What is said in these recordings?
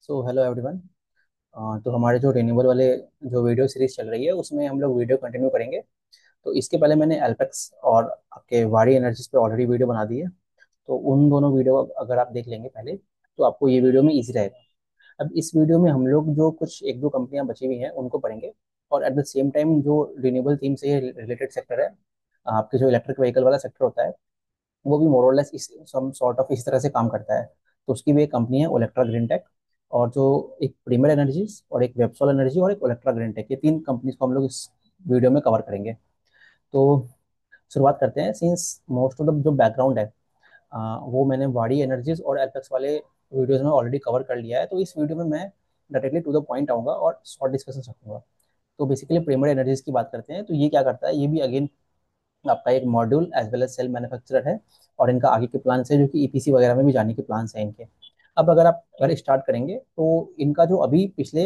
So hello everyone. तो हमारे जो रिन्यूएबल वाले जो वीडियो सीरीज चल रही है उसमें हम लोग वीडियो कंटिन्यू करेंगे। तो इसके पहले मैंने एल्पेक्स और आपके वाडी एनर्जीज पे ऑलरेडी वीडियो बना दी है। तो उन दोनों वीडियो अगर आप देख लेंगे पहले तो आपको ये वीडियो में ईजी रहेगा। अब इस वीडियो में हम लोग जो कुछ एक दो कंपनियां बची हुई हैं उनको पढ़ेंगे। और एट द सेम टाइम जो रिन्यूएबल थीम से रिलेटेड सेक्टर है, आपके जो इलेक्ट्रिक व्हीकल वाला सेक्टर होता है, वो भी मोर और लेस इस सम सॉर्ट ऑफ इस तरह से काम करता है। तो उसकी भी एक कंपनी है ओलेक्ट्रा ग्रीन टेक। और जो एक प्रीमियर एनर्जीज और एक वेबसोल एनर्जी और एक ओलेक्ट्रा ग्रीन टेक, ये तीन कंपनीज को हम लोग इस वीडियो में कवर करेंगे। तो शुरुआत करते हैं। सिंस मोस्ट ऑफ द जो बैकग्राउंड है वो मैंने वाडी एनर्जीज और एल्पेक्स वाले वीडियोज में ऑलरेडी कवर कर लिया है, तो इस वीडियो में मैं डायरेक्टली टू द पॉइंट आऊँगा और शॉर्ट डिस्कशन रखूंगा। तो बेसिकली प्रीमियर एनर्जीज की बात करते हैं तो ये क्या करता है, ये भी अगेन आपका एक module as well as cell manufacturer है। और इनका आगे के प्लान है जो कि ईपीसी वगैरह में भी जाने के प्लान हैं इनके। अब अगर स्टार्ट करेंगे तो इनका जो अभी पिछले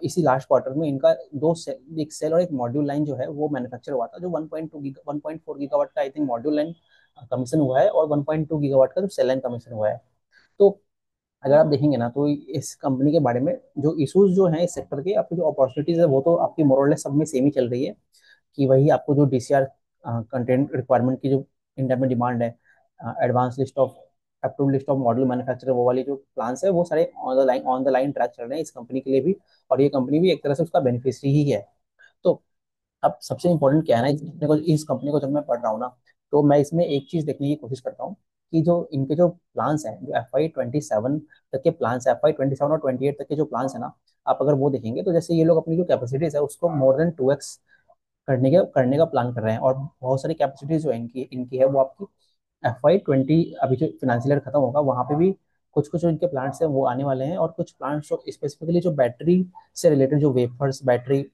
इसी लास्ट क्वार्टर में इनका दो सेल, एक सेल और एक मॉड्यूल लाइन जो है वो मैन्युफैक्चर हुआ था। जो 1.4 गीगावाट का I think module line commission हुआ है और 1.2 गीगावाट का जो सेल लाइन कमीशन हुआ है। तो अगर आप देखेंगे ना तो इस कंपनी के बारे में जो इश्यूज जो हैं इस सेक्टर के, आपकी जो अपॉर्चुनिटीज है वो तो आपकी मोरलेस सब में सेम ही चल रही है। कि वही आपको जो डीसीआर कंटेंट रिक्वायरमेंट की जो इंडिया में डिमांड है, advance list of approve list of model manufacturer, वो वाली जो प्लान्स है वो सारे ऑन द लाइन ट्रैक चल रहे हैं इस कंपनी के लिए भी। और ये कंपनी भी एक तरह से उसका बेनिफिशियरी ही है। तो अब सबसे इंपॉर्टेंट क्या है ना, इस कंपनी को जब मैं पढ़ रहा हूँ ना, तो मैं इसमें एक चीज देखने की कोशिश करता हूँ कि जो इनके जो प्लान्स हैं, जो FY 27 तक के प्लान्स है, FY 27 और 28 तक के जो प्लान्स है ना, आप अगर वो देखेंगे तो जैसे ये लोग अपनी जो कैपेसिटीज है उसको मोर देन 2x करने का प्लान कर रहे हैं। और बहुत सारी कैपेसिटीज जो है इनकी इनकी है वो आपकी FY 20, अभी जो फिनेंशियल ईयर खत्म होगा वहां पे भी कुछ कुछ जो इनके प्लांट्स हैं वो आने वाले हैं। और कुछ प्लांट्स जो स्पेसिफिकली जो बैटरी से रिलेटेड, जो वेफर्स बैटरी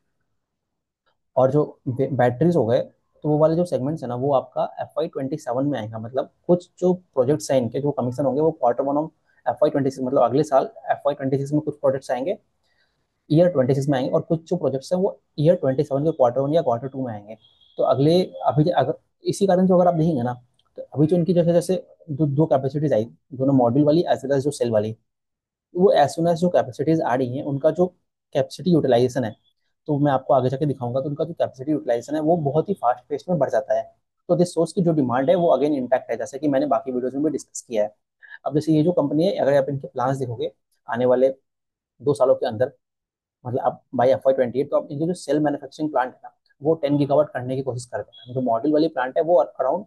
और जो बैटरीज हो गए, तो वो वाले जो सेगमेंट्स है ना वो आपका FY 27 में आएगा। मतलब कुछ जो प्रोजेक्ट्स हैं इनके जो कमीशन होंगे वो Q1 ऑफ FY 26, मतलब अगले साल FY 26 में कुछ प्रोजेक्ट्स आएंगे, ईयर 26 में आएंगे। और कुछ जो प्रोजेक्ट्स हैं वो ईयर 27 के Q1 या Q2 में आएंगे। तो अगले अभी अगर इसी कारण से अगर आप देखेंगे ना, तो अभी जो इनकी जैसे जैसे दो कैपेसिटीज आई, दोनों मॉड्यूल वाली एज वेल एज जो सेल वाली, वो एज सुन एज जो कैपेसिटीज आ रही हैं उनका जो कैपेसिटी यूटिलाइजेशन है, तो मैं आपको आगे जाके दिखाऊंगा, तो उनका जो कैपेसिटी यूटिलाइजेशन है वो बहुत ही फास्ट पेस में बढ़ जाता है। तो दिस सोर्स की जो डिमांड है वो अगेन इंटैक्ट है, जैसे कि मैंने बाकी वीडियोज में भी डिस्कस किया है। अब जैसे ये जो कंपनी है, अगर आप इनके प्लान्स देखोगे आने वाले 2 सालों के अंदर, मतलब अब बाई FY 28, तो अब इनके जो सेल मैन्युफैक्चरिंग प्लांट है ना वो 10 गीगावाट करने की कोशिश कर रहे हैं। जो मॉडल वाली प्लांट है वो अराउंड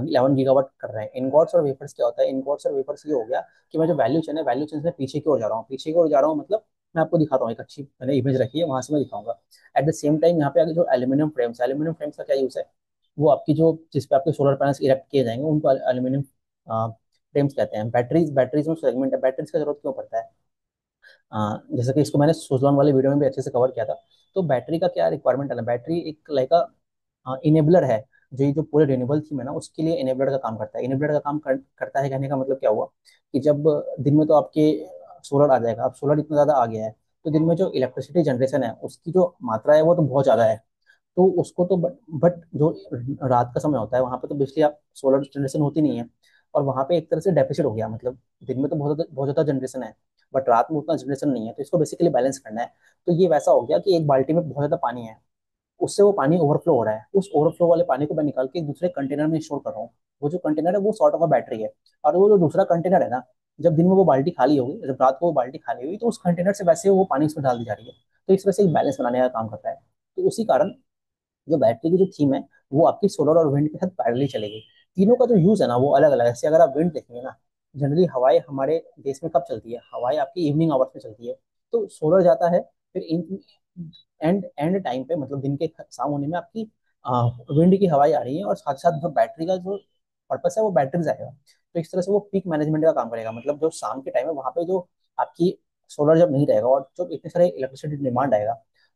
11 गीगावाट कर रहे हैं। इनगॉट्स और वेफर्स क्या होता है, इनगॉट्स और वेफर्स ये हो गया कि मैं जो वैल्यू चेन से पीछे की ओर जा रहा हूँ, पीछे की ओर जा रहा हूँ। मतलब मैं आपको दिखाता हूँ, एक अच्छी मैंने इमेज रखी है वहां से मैं दिखाऊंगा। एट द सेम टाइम यहाँ पे आगे जो एल्यूमिनियम फ्रेम्स का क्या यूज है, वो आपकी जो जिस पे आपके सोलर पैनल्स इरेक्ट किए जाएंगे उनको एल्यूमिनियम फ्रेम्स कहते हैं। बैटरीज बैटरीज में सेगमेंट है, बैटरीज का जरूरत क्यों पड़ता है? जैसे कि इसको मैंने सुजलॉन वाले वीडियो में भी अच्छे से कवर किया था। तो बैटरी का क्या रिक्वायरमेंट है ना, बैटरी एक लाइक इनेबलर है। जो ये जो पूरे रिन्यूएबल थीम है ना उसके लिए इनेबलर का काम करता है। इनेबलर का काम करता है, कहने का मतलब क्या हुआ कि जब दिन में तो आपके सोलर आ जाएगा, अब सोलर इतना ज़्यादा आ गया है तो दिन में जो इलेक्ट्रिसिटी जनरेशन है उसकी जो मात्रा है वो तो बहुत ज़्यादा है। तो उसको तो बट जो रात का समय होता है वहां पे तो बिजली आप सोलर जनरेशन होती नहीं है। और वहां पे एक तरह से डेफिसिट हो गया, मतलब दिन में तो बहुत ज्यादा जनरेशन है बट रात में उतना जनरेशन नहीं है। तो इसको बेसिकली बैलेंस करना है। तो ये वैसा हो गया कि एक बाल्टी में बहुत ज्यादा पानी है, उससे वो पानी ओवरफ्लो हो रहा है, उस ओवरफ्लो वाले पानी को मैं निकाल के एक दूसरे कंटेनर में स्टोर कर रहा हूँ। वो जो कंटेनर है वो सॉर्ट ऑफ अ बैटरी है। और वो जो दूसरा कंटेनर है ना, जब दिन में वो बाल्टी खाली होगी, जब रात को वो बाल्टी खाली हुई, तो उस कंटेनर से वैसे वो पानी उसमें डाल दी जा रही है। तो इस वजह से एक बैलेंस बनाने का काम करता है। तो उसी कारण जो बैटरी की जो थीम है वो आपकी सोलर और विंड के साथ पैरेलली चलेगी। तीनों का जो यूज है ना वो अलग अलग है। जैसे अगर आप विंड देखेंगे ना, जनरली हवाएं हमारे देश में कब चलती है, हवाएं आपकी इवनिंग आवर्स में चलती है। तो सोलर जाता है, फिर इन एंड एंड टाइम पे, मतलब दिन के शाम होने में आपकी विंड की हवाएं आ रही है, और साथ साथ जो बैटरी का जो पर्पस है वो बैटरी जाएगा। तो इस तरह से वो पीक मैनेजमेंट का काम करेगा। मतलब जो शाम के टाइम है वहां पे जो आपकी सोलर जब नहीं रहेगा और जब इतने सारे इलेक्ट्रिसिटी डिमांड आएगा,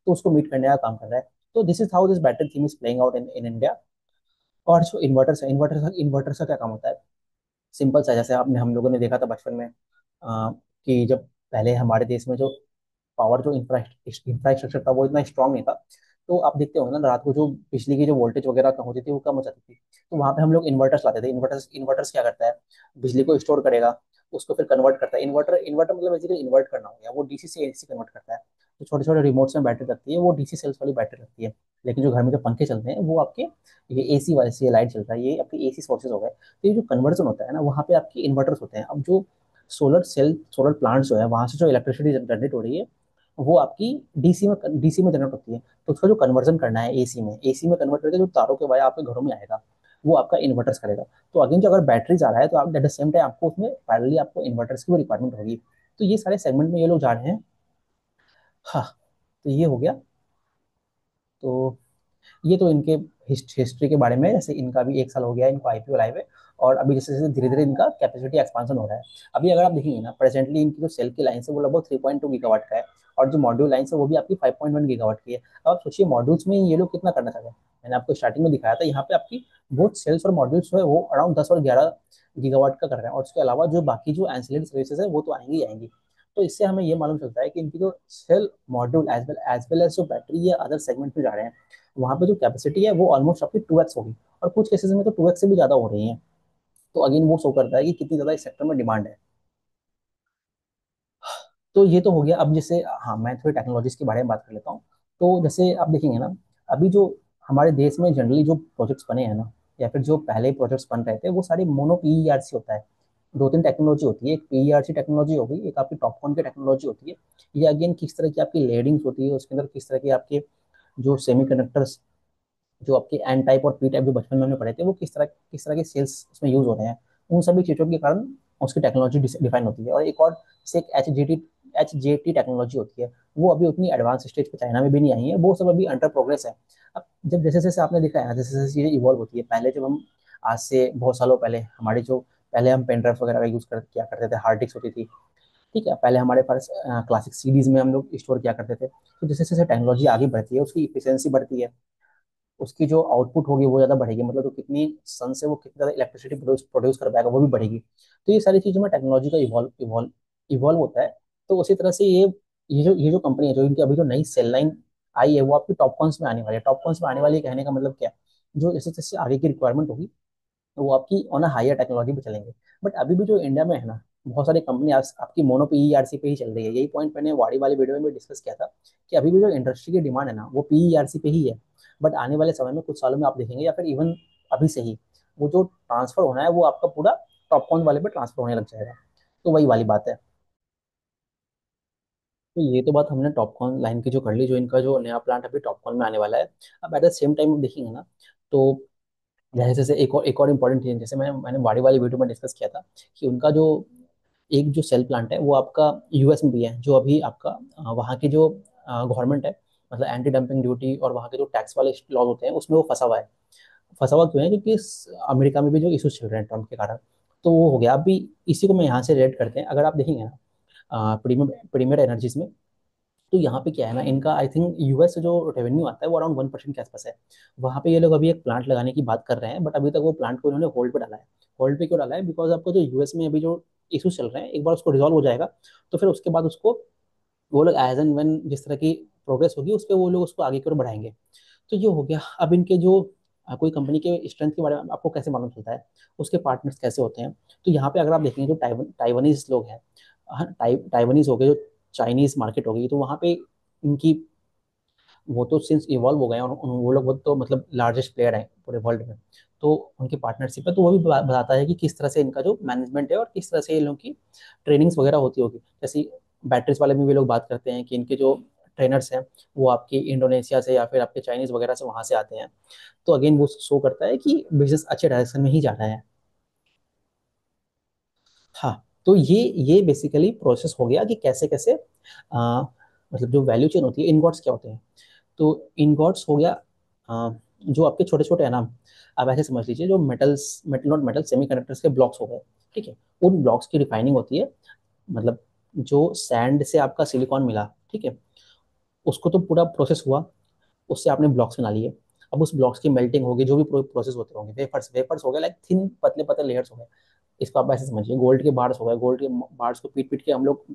तो उसको मीट करने का काम कर रहा है। तो this is how this battery theme is playing out in in India. और जो इन्वर्टर्स है, इन्वर्टर्स का क्या काम होता है? सिंपल सा, जैसे आपने हम लोगों ने देखा था बचपन में कि जब पहले हमारे देश में जो पावर जो इंफ्रास्ट्रक्चर था वो इतना स्ट्रांग नहीं था। तो आप देखते होंगे ना, रात को जो बिजली की जो वोल्टेज वगैरह कम होती थी वो कम हो जाती थी। तो वहां पे हम लोग इन्वर्टर्स लाते थे। इन्वर्टर्स इन्वर्टर्स क्या करता है, बिजली को स्टोर करेगा। उसको फिर कन्वर्ट करता है। इन्वर्टर इन्वर्टर मतलब बेसिकली इन्वर्ट करना हो गया, वो डीसी से एसी कन्वर्ट करता है। तो छोटे छोटे रिमोट्स में बैटरी लगती है, वो डीसी सेल्स वाली बैटरी लगती है। लेकिन जो घर में जो पंखे चलते हैं वो आपके ये एसी वाले से लाइट चल रहा है, ये आपके एसी सोर्सेज हो गए। तो ये जो कन्वर्जन होता है ना, वहाँ पे आपके इन्वर्टर्स होते हैं। अब जो सोलर सेल सोलर प्लांट जो है, वहां से जो इलेक्ट्रिसिटी जनरेट हो रही है वो आपकी डीसी में जनरेट होती है। तो उसका जो कन्वर्जन करना है एसी में कन्वर्ट करके जो तारों के वाया आपके घरों में आएगा, वो आपका इन्वर्टर्स करेगा। तो अगेन जो अगर बैटरी जा रहा है तो आप एट द सेम टाइम आपको उसमें पैरेलली आपको इन्वर्टर्स की भी रिक्वायरमेंट होगी। तो ये सारे सेगमेंट में ये लोग जा रहे हैं। हाँ, तो ये हो गया। तो ये तो इनके हिस्ट्री के बारे में, जैसे इनका भी 1 साल हो गया इनको आईपीओ लाए हुए। और अभी जैसे जैसे धीरे धीरे इनका कैपेसिटी एक्सपांशन हो रहा है। अभी अगर आप देखेंगे ना, प्रेजेंटली इनकी जो सेल की लाइन है वो लगभग 3.2 गीगावाट का है। और जो मॉड्यूल लाइन है वो भी आपकी 5.1 गीगावाट की है। अब आप सोचिए मॉड्यूल्स में ये लोग कितना करना चाहते हैं। मैंने आपको स्टार्टिंग में दिखाया था, यहाँ पे आपकी बोथ सेल्स और मॉड्यूल्स जो है वो अराउंड 10 और 11 गीगावाट का कर रहे हैं। और उसके अलावा जो बाकी जो एंसिलरी सर्विसेज है वो तो आएंगी ही आएंगी। तो इससे हमें ये मालूम चलता है कि इनकी जो cell module as well as जो बैटरी या अदर सेगमेंट में जा रहे हैं, वहाँ पे जो कैपेसिटी है वो ऑलमोस्ट आपकी 2x होगी। और कुछ केसेस में तो 2x से भी ज़्यादा हो रही है। तो अगेन वो शो करता है कि कितनी ज़्यादा इस सेक्टर में डिमांड है। तो ये तो हो गया। अब जैसे हाँ, मैं थोड़ी टेक्नोलॉजीज के बारे में बात कर लेता हूँ। तो जैसे आप देखेंगे ना, अभी जो हमारे देश में जनरली जो प्रोजेक्ट्स बने हैं ना, या फिर जो पहले प्रोजेक्ट्स बन रहे थे, वो सारे मोनो पीईआरसी होता है। दो तीन टेक्नोलॉजी होती है, एक पीईआरसी टेक्नोलॉजी होगी, एक आपकी टॉपकॉन की टेक्नोलॉजी होती है। ये अगेन किस तरह की आपकी लेयरिंग्स होती है, उसके अंदर किस तरह के आपके जो सेमीकंडक्टर्स, जो आपके एन टाइप और पी टाइप जो बचपन में हमने पढ़े थे, वो किस तरह के सेल्स उसमें यूज हो रहे हैं, उन सभी चीज़ों के कारण उसकी टेक्नोलॉजी डिफाइन होती है। और एक और से एक एच जे टी टेक्नोलॉजी होती है, वो अभी उतनी एडवांस स्टेज पे चाइना में भी नहीं आई है, वो सब अभी अंडर प्रोग्रेस है। अब जब जैसे जैसे आपने देखा है ना, जैसे जैसे चीज़ें इवॉल्व होती है, पहले जब हम आज से बहुत सालों पहले हमारी जो पहले हम पेन ड्राइव वगैरह का यूज़ कर किया करते थे, हार्ड डिस्क होती थी। ठीक है, पहले हमारे पास क्लासिक सीडीज में हम लोग स्टोर किया करते थे। तो जैसे जैसे टेक्नोलॉजी आगे बढ़ती है, उसकी इफिशियंसी बढ़ती है, उसकी जो आउटपुट होगी वो ज़्यादा बढ़ेगी, मतलब जो कितनी सन से वो कितनी ज़्यादा इलेक्ट्रिसिटी प्रोड्यूस प्रोड्यूस कर पाएगा वो भी बढ़ेगी। तो ये सारी चीज़ों में टेक्नोलॉजी का इवॉल्व इवॉल्व इवॉल्व होता है। तो उसी तरह से ये जो कंपनी है, जो इनकी अभी जो नई सेल लाइन आई है, वो आपकी टॉपकॉन्स में आने वाली है। टॉपकॉन्स में आने वाली है कहने का मतलब क्या है, जो जैसे जैसे आगे की रिक्वायरमेंट होगी तो वो आपकी ऑन अ हायर टेक्नोलॉजी पे चलेंगे। बट अभी भी जो इंडिया में है ना, बहुत सारी कंपनी आपकी मोनो पीईआरसी पे ही चल रही है। यही पॉइंट मैंने वाड़ी वाली वीडियो में भी डिस्कस किया था, कि अभी भी जो इंडस्ट्री की डिमांड है ना, वो पीईआरसी पे ही है। बट आने वाले समय में कुछ सालों में आप देखेंगे, या फिर इवन अभी से ही, वो जो ट्रांसफर होना है वो आपका पूरा टॉपकॉन वाले पे ट्रांसफर होने लग जाएगा। तो वही वाली बात है। तो ये तो बात हमने टॉपकॉन लाइन की जो कर ली, जो इनका जो नया प्लांट अभी टॉपकॉन में आने वाला है। अब एट द सेम टाइम देखेंगे ना, तो जैसे जैसे एक और इम्पॉर्टेंट चीज, जैसे मैंने वाड़ी वाली वीडियो में डिस्कस किया था, कि उनका जो एक जो सेल प्लांट है वो आपका यूएस में भी है, जो अभी आपका वहाँ की जो गवर्नमेंट है, मतलब एंटी डंपिंग ड्यूटी और वहाँ के जो टैक्स वाले लॉज होते हैं उसमें वो फंसा हुआ है। फंसा हुआ क्यों है, क्योंकि अमेरिका में भी जो इशूज चल रहे हैं ट्रम्प के कारण। तो वो हो गया। अभी इसी को मैं यहाँ से रेट करते हैं, अगर आप देखेंगे ना प्रीमियर प्रीमियर एनर्जीज में, तो यहाँ पे क्या है ना, इनका आई थिंक यूएस से जो रेवेन्यू आता है वो अराउंड 1% के आसपास है। वहाँ पे ये लोग अभी एक प्लांट लगाने की बात कर रहे हैं, बट अभी तक वो प्लांट को इन्होंने होल्ड पे डाला है। होल्ड पे क्यों डाला है, बिकॉज आपको जो यूएस में अभी जो इशूज चल रहे हैं, एक बार उसको रिजॉल्व हो जाएगा, तो फिर उसके बाद उसको वो लोग एज एंड व्हेन जिस तरह की प्रोग्रेस होगी उस पर वो लोग उसको आगे की ओर बढ़ाएंगे। तो ये हो गया। अब इनके जो कोई कंपनी के स्ट्रेंथ के बारे में आपको कैसे मालूम चलता है, उसके पार्टनर्स कैसे होते हैं। तो यहाँ पे अगर आप देखेंगे, जो टाइवानीज लोग हैं, हाँ, टाइवानीज हो गए, जो चाइनीज मार्केट हो गई, तो वहाँ पे इनकी वो तो सिंस इवॉल्व हो गए हैं, और वो लोग वो तो मतलब लार्जेस्ट प्लेयर हैं पूरे वर्ल्ड में। तो उनकी पार्टनरशिप है, तो वो भी बताता है कि किस तरह से इनका जो मैनेजमेंट है और किस तरह से इन लोगों की ट्रेनिंग्स वगैरह होती होगी। जैसे बैटरीज वाले में भी लोग बात करते हैं कि इनके जो ट्रेनर्स हैं वो आपकी इंडोनेशिया से या फिर आपके चाइनीज वगैरह से वहाँ से आते हैं। तो अगेन वो शो करता है कि बिजनेस अच्छे डायरेक्शन में ही जा रहा है। हाँ, तो ये बेसिकली प्रोसेस हो गया कि कैसे कैसे मतलब जो वैल्यू चेन होती है, इनगॉट्स क्या होते हैं। तो इनगॉट्स हो गया जो आपके छोटे छोटे है ना, आप ऐसे समझ लीजिए, जो मेटल नॉट मेटल सेमीकंडक्टर्स के ब्लॉक्स हो गए। ठीक है, उन ब्लॉक्स की रिफाइनिंग होती है। मतलब जो सैंड से आपका सिलिकॉन मिला, ठीक है, उसको तो पूरा प्रोसेस हुआ, उससे आपने ब्लॉक्स बना लिए। अब उस ब्लॉक्स की मेल्टिंग होगी, जो भी प्रोसेस होते होंगे, वेफर्स वेफर्स हो गए, लाइक थिन पतले पतले लेयर्स हो गए। इसको आप ऐसे समझिए, गोल्ड के बार्स हो गए, गोल्ड के बार्स को पीट पीट के हम लोग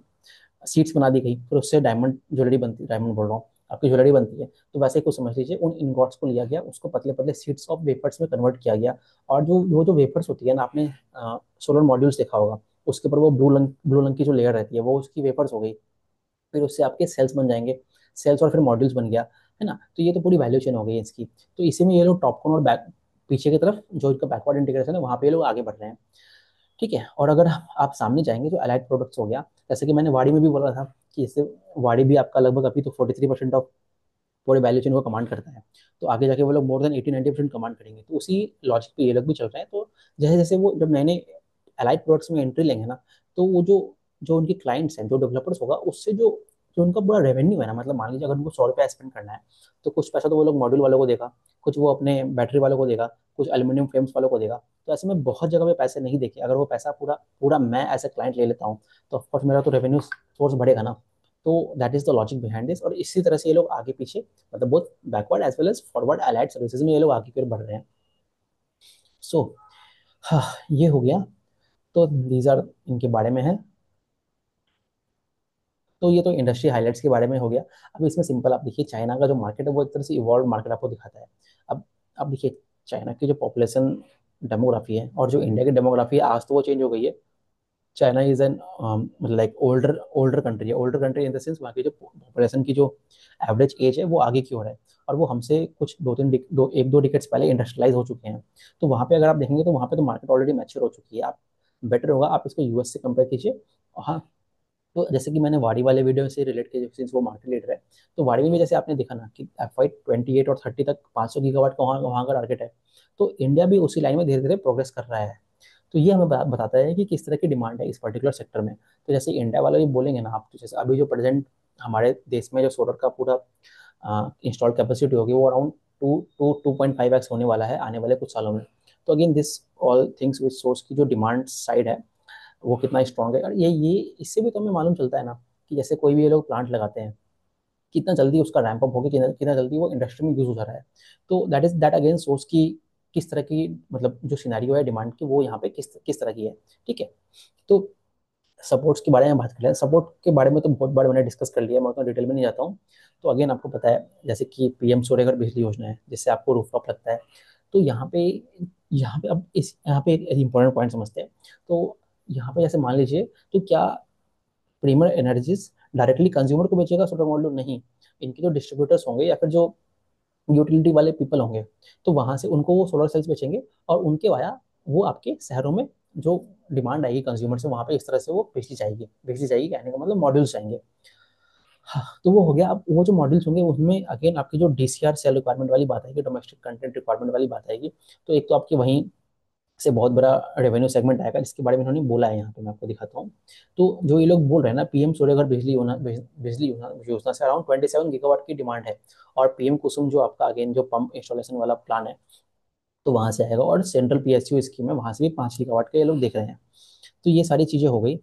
सीट्स बना दी गई, फिर उससे डायमंड ज्वेलरी बनती, डायमंड बोल रहा हूँ, आपकी ज्वेलरी बनती है। तो वैसे ही कुछ समझ लीजिए, उन इनगॉट्स को लिया गया, उसको पतले पतले सीट्स ऑफ वेपर्स में कन्वर्ट किया गया। और जो वेपर्स होती है ना, आपने सोलर मॉड्यूल्स देखा होगा, उसके ऊपर वो ब्लू रंग की जो लेयर रहती है वो उसकी वेपर्स हो गई, फिर उससे आपके सेल्स बन जाएंगे, सेल्स और फिर मॉड्यूल्स बन गया, है ना। तो ये तो पूरी वैल्यू चेन हो गई इसकी। तो इसी में ये लोग टॉप कॉर्न और बैक पीछे की तरफ जो इनका बैकवर्ड इंटीग्रेशन है वहाँ पे ये लोग आगे बढ़ रहे हैं। ठीक है। और अगर आप सामने जाएंगे जो अलाइड प्रोडक्ट्स हो गया, जैसे कि मैंने वाड़ी में भी बोला था कि इससे वाड़ी भी आपका लगभग अभी तो 43% ऑफ पूरे वैल्यू चेन को कमांड करता है। तो आगे जाके वो लोग मोर देन 80-90% कमांड करेंगे। तो उसी लॉजिक पे ये लोग भी चल रहे हैं। तो जैसे जैसे वो जब नए नए अलाइड प्रोडक्ट्स में एंट्री लेंगे ना, तो वो जो जो उनके क्लाइंट्स हैं, जो डेवलपर्स होगा, उससे जो जो उनका पूरा रेवेन्यू है ना, मतलब मान लीजिए अगर उनको 100 रुपया स्पेंड करना है, तो कुछ पैसा तो वो लोग मॉड्यूल वालों को देगा, कुछ वो अपने बैटरी वालों को देगा, कुछ एल्यूमिनियम फ्रेम्स वालों को देगा। तो ऐसे में बहुत जगह पे पैसे नहीं देखे, अगर वो पैसा पूरा पूरा मैं एज ए क्लाइंट ले लेता हूँ, तो ऑफकोर्स मेरा तो रेवेन्यू सोर्स बढ़ेगा ना। तो that is the logic behind this. और इसी तरह से ये लोग आगे पीछे, मतलब बहुत backward as well as forward allied services में ये लोग आगे की ओर बढ़ रहे हैं। सो हाँ, ये हो गया। तो दीज आर इनके बारे में है। तो ये तो इंडस्ट्री हाइलाइट्स के बारे में हो गया। अब इसमें सिंपल आप देखिए, चाइना का जो मार्केट है वो एक तरह से इवॉल्व मार्केट आपको दिखाता है। अब देखिए, चाइना की जो पॉपुलेशन डेमोग्राफी है और जो इंडिया की डेमोग्राफी है, आज तो वो चेंज हो गई है। चाइना इज एन मतलब लाइक ओल्डर ओल्डर कंट्री है। Older country in the sense वहाँ की जो पॉपुलेशन की जो एवरेज एज है वो आगे की ओर है। और वो हमसे कुछ दो तीन दो एक दो डिकेट्स पहले इंडस्ट्रियलाइज हो चुके हैं। तो वहाँ पे अगर आप देखेंगे तो वहाँ पे तो मार्केट ऑलरेडी मैच्योर हो चुकी है। आप बेटर होगा आप इसको यूएस से कंपेयर कीजिए। हाँ, तो जैसे कि मैंने वाड़ी वाले वीडियो से रिलेट किया, सिंस वो मार्केट लीडर है, तो वाड़ी में भी जैसे आपने देखा ना कि FY 28 और 30 तक 500 गीगावाट का वहाँ वहाँ का टारगेट है। तो इंडिया भी उसी लाइन में धीरे धीरे प्रोग्रेस कर रहा है। तो ये हमें बताता है कि किस तरह की डिमांड है इस पर्टिकुलर सेक्टर में। तो जैसे इंडिया वाले भी बोलेंगे ना आप, तो जैसे अभी जो प्रेजेंट हमारे देश में जो सोलर का पूरा इंस्टॉल कैपेसिटी होगी वो अराउंड 2.5x होने वाला है आने वाले कुछ सालों में। तो again this all things which source की जो डिमांड साइड है वो कितना स्ट्रांग है। और ये इससे भी तो हमें मालूम चलता है ना कि जैसे कोई भी ये लोग प्लांट लगाते हैं, कितना जल्दी उसका रैंप अप होकर कितना कितना जल्दी वो इंडस्ट्री में यूज हो जा रहा है। तो दैट अगेन सोर्स की किस तरह की, मतलब जो सिनेरियो है डिमांड की वो यहाँ पे किस किस तरह की है। ठीक है। तो सपोर्ट्स के बारे में बात कर लें। सपोर्ट के बारे में तो बहुत बार मैंने डिस्कस कर लिया, मैं उतना डिटेल में नहीं जाता हूँ। तो अगेन आपको पता है जैसे कि PM सूर्यघर बिजली योजना है जिससे आपको रूफटॉप लगता है। तो यहाँ पे अब इस यहाँ पे एक इंपॉर्टेंट पॉइंट समझते हैं। तो यहाँ पे जैसे मान लीजिए, तो क्या प्रीमियर एनर्जीज डायरेक्टली कंज्यूमर को बेचेगा सोलर मॉड्यूल? नहीं। इनके जो डिस्ट्रीब्यूटर्स होंगे या फिर जो यूटिलिटी वाले पीपल होंगे, तो वहां से उनको वो सोलर सेल्स बेचेंगे, और उनके वाया वो आपके शहरों में जो डिमांड आएगी कंज्यूमर से वहां पे इस तरह से वो बेचती जाएगी कहने का मतलब मॉड्यूल्स जाएंगे। हाँ, तो वो हो गया। अब वो जो मॉड्यूल्स होंगे उसमें अगेन आपकी जो DCR सेल रिक्वायरमेंट वाली बात आएगी, डोमेस्टिक कंटेंट रिक्वायरमेंट वाली बात आएगी। तो एक तो आपकी वहीं से बहुत बड़ा रेवेन्यू सेगमेंट आएगा जिसके बारे में इन्होंने बोला है, यहाँ पे मैं आपको दिखाता हूँ। तो जो ये लोग बोल रहे हैं ना, PM सूर्यघर बिजली योजना से अराउंड 27 गीगावाट की डिमांड है। और PM कुसुम जो आपका अगेन जो पंप इंस्टॉलेशन वाला प्लान है, तो वहां से आएगा। और सेंट्रल PSU स्कीम है, वहां से भी 5 गीगावाट का ये लोग देख रहे हैं। तो ये सारी चीजें हो गई।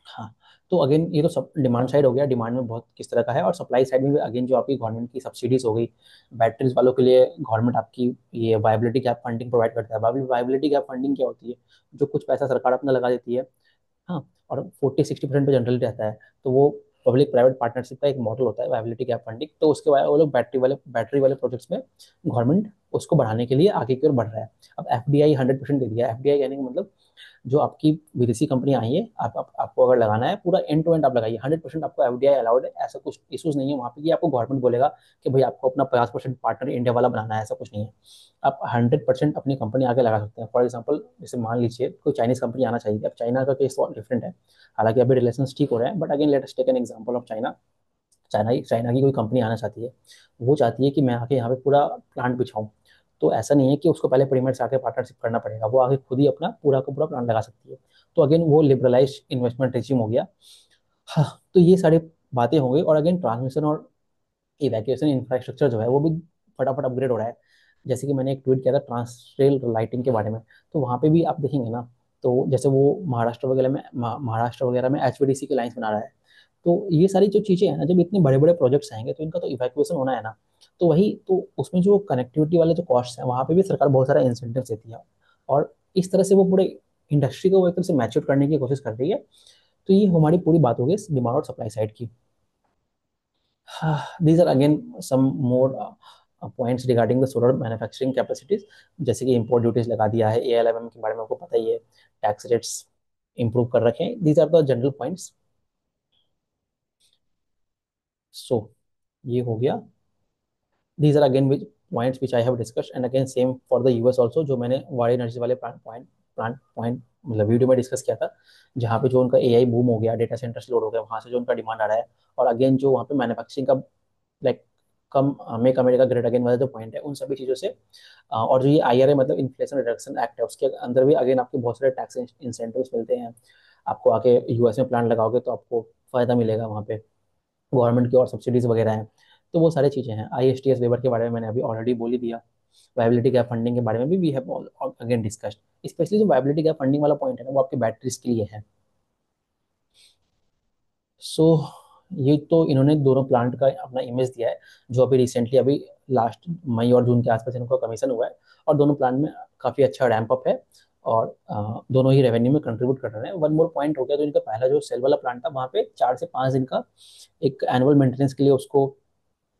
हाँ, तो अगेन ये तो सब डिमांड साइड हो गया, डिमांड में बहुत किस तरह का है। और सप्लाई साइड में भी अगेन जो आपकी गवर्नमेंट की सब्सिडीज हो गई, बैटरीज वालों के लिए गवर्नमेंट आपकी ये वायबिलिटी गैप फंडिंग प्रोवाइड करता है। वायबिलिटी गैप फंडिंग क्या होती है? जो कुछ पैसा सरकार अपना लगा देती है, हाँ, और 40-60% पे जनरली रहता है। तो वो पब्लिक प्राइवेट पार्टनरशिप का एक मॉडल होता है वायबिलिटी गैप फंडिंग। तो उसके बाद वो लोग बैटरी वाले प्रोजेक्ट्स में गवर्नमेंट उसको बढ़ाने के लिए आगे की ओर बढ़ रहा है। अब FDI 100% दे दिया। FDI कहने का मतलब जो आपकी विदेशी कंपनियां आई है, आपको अगर लगाना है पूरा एंड टू एंड आप लगाइए, 100% आपको FDI अलाउड है। ऐसा कुछ इशूज नहीं है वहाँ पे कि आपको गवर्नमेंट बोलेगा कि भाई आपको अपना 50% पार्टनर इंडिया वाला बनाना है, ऐसा कुछ नहीं है। आप 100% अपनी कंपनी आगे लगा सकते हैं। फॉर एग्जाम्पल जैसे मान लीजिए कोई चाइनीज कंपनी आना चाहिए। अब चाइना का केस बहुत डिफरेंट है, हालांकि अभी रिलेशन ठीक हो रहे हैं, but again let us take an example of China. China की कोई कंपनी आना चाहती है, वो चाहती है कि मैं आके यहाँ पे पूरा प्लांट बिछाऊँ। तो ऐसा नहीं है कि उसको पहले प्रीमियर से आके पार्टनरशिप करना पड़ेगा, वो आगे खुद ही अपना पूरा का पूरा प्लान लगा सकती है। तो अगेन वो लिबरलाइज इन्वेस्टमेंट रेजिम हो गया। हाँ, तो ये सारी बातें हो गई। और अगेन ट्रांसमिशन और इवैक्यूएशन इंफ्रास्ट्रक्चर जो है वो भी फटाफट अपग्रेड हो रहा है। जैसे कि मैंने एक ट्वीट किया था ट्रांसरेल लाइटिंग के बारे में, तो वहाँ पे भी आप देखेंगे ना, तो जैसे वो महाराष्ट्र वगैरह में HVDC की लाइन्स बना रहा है। तो ये सारी जो चीज़ें हैं ना, जब इतने बड़े बड़े प्रोजेक्ट्स आएंगे तो इनका तो इवैक्यूएशन होना है ना। तो वही तो उसमें जो कनेक्टिविटी वाले जो कॉस्ट हैं वहाँ पे भी सरकार बहुत सारा इंसेंटिव देती है। और इस तरह से वो पूरे इंडस्ट्री को वो एक तरह से मैच्योर करने की कोशिश कर रही है। तो ये हमारी पूरी बात हो गई डिमांड और सप्लाई साइड की। These are again some more points regarding the solar manufacturing capacities. जैसे कि इंपोर्ट ड्यूटीज लगा दिया है, ALMM के बारे में आपको पता ही है, टैक्स रेट्स इम्प्रूव कर रखे हैं। These are the general points. So ये हो गया। These are again which points which I have discussed, and again same for the US also, जो मैंने वाई एनर्जी वाले प्लांट पॉइंट मतलब वीडियो में डिस्कस किया था, जहाँ पे जो उनका एआई बूम हो गया, डेटा सेंटर्स लोड हो गया, वहाँ से जो उनका डिमांड आ रहा है। और अगेन जो वहाँ पे मैन्युफैक्चरिंग का लाइक कम मेक अमेरिका ग्रेट अगेन वाला जो पॉइंट है, उन सभी चीज़ों से और जो ये IRA मतलब इन्फ्लेशन रिडक्शन एक्ट है, उसके अंदर भी अगेन आपको बहुत सारे टैक्स इंसेंटिव्स मिलते हैं। आपको आके US में प्लांट लगाओगे तो आपको फायदा मिलेगा वहाँ पे, गवर्नमेंट की और सब्सिडीज वगैरह हैं। तो वो सारी चीज़ें हैं। ISTS वेबर के बारे में मैंने अभी ऑलरेडी बोल ही दिया। वायबिलिटी गैप फंडिंग के बारे में भी we have again discussed. Specially जो वायबिलिटी गैप फंडिंग वाला पॉइंट है ना, वो आपके बैटरीज के लिए है। सो ये तो इन्होंने दोनों प्लांट का अपना इमेज दिया है, जो अभी रिसेंटली अभी लास्ट मई और जून के आसपास इनको कमीशन हुआ है। और दोनों प्लांट में काफ़ी अच्छा रैंप अप है, और दोनों ही रेवेन्यू में कंट्रीब्यूट कर रहे हैं। वन मोर पॉइंट हो गया, जो इनका पहला जो सेल वाला प्लांट था, वहाँ पे 4 से 5 दिन का एक एनुअल मेंटेनेंस के लिए उसको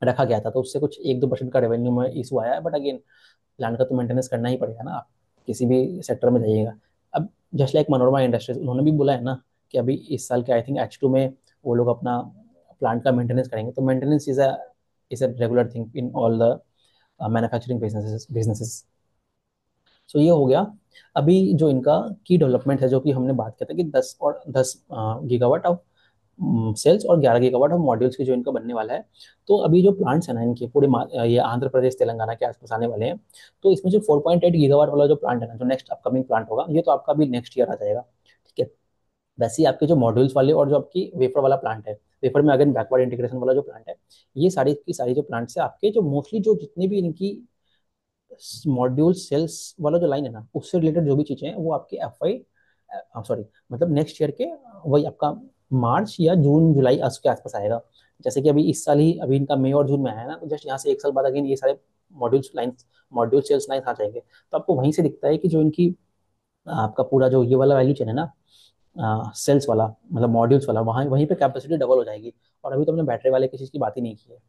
रखा गया था, तो उससे कुछ 1-2% का रेवेन्यू में इशू आया है। बट अगेन प्लांट का तो मेंटेनेंस करना ही पड़ेगा ना, आप किसी भी सेक्टर में जाइएगा। अब जस्ट लाइक मनोरमा इंडस्ट्रीज, उन्होंने भी बोला है ना कि अभी इस साल के आई थिंक H2 में वो लोग अपना प्लांट का मेंटेनेंस करेंगे। तो maintenance is a regular thing in all the manufacturing businesses. So ये हो गया। अभी जो इनका की डेवलपमेंट है, जो कि हमने बात किया था कि 10 गीगावाट सेल्स और 11 गीगावाट ऑफ मॉड्यूल्स की जो इनका बनने वाला है। तो अभी जो प्लांट्स है ना इनके पूरे ये आंध्र प्रदेश तेलंगाना के आसपास आने वाले हैं। तो इसमें जो 4.8 गीगावाट वाला जो प्लांट है ना, जो नेक्स्ट अपकमिंग प्लांट होगा, ये तो आपका अभी नेक्स्ट ईयर आ जाएगा। ठीक है। वैसे ही आपके जो मॉड्यूल्स वाले और जो आपकी वेफर वाला प्लांट है, वेफर में अगेन बैकवर्ड इंटीग्रेशन वाला जो प्लांट है, ये सारी की सारी जो प्लांट्स है आपके, जो मोस्टली जो जितनी भी इनकी मॉड्यूल सेल्स वाला जो लाइन है ना, उससे रिलेटेड जो भी चीज़ें हैं, वो आपके FY सॉरी मतलब नेक्स्ट ईयर के वही आपका मार्च या जून जुलाई के आसपास आएगा। जैसे कि अभी इस साल ही अभी इनका मई और जून में आया है ना, तो जस्ट यहाँ से 1 साल बाद अगेन ये सारे मॉड्यूल सेल्स लाइन आ जाएंगे। तो आपको वहीं से दिखता है कि जो इनकी आपका पूरा जो ये वाला वैल्यू चेन है ना, सेल्स वाला मतलब मॉड्यूल्स वाला, वहाँ वहीं पे कैपेसिटी डबल हो जाएगी। और अभी तो हमने बैटरी वाले की चीज़ की बात ही नहीं की है।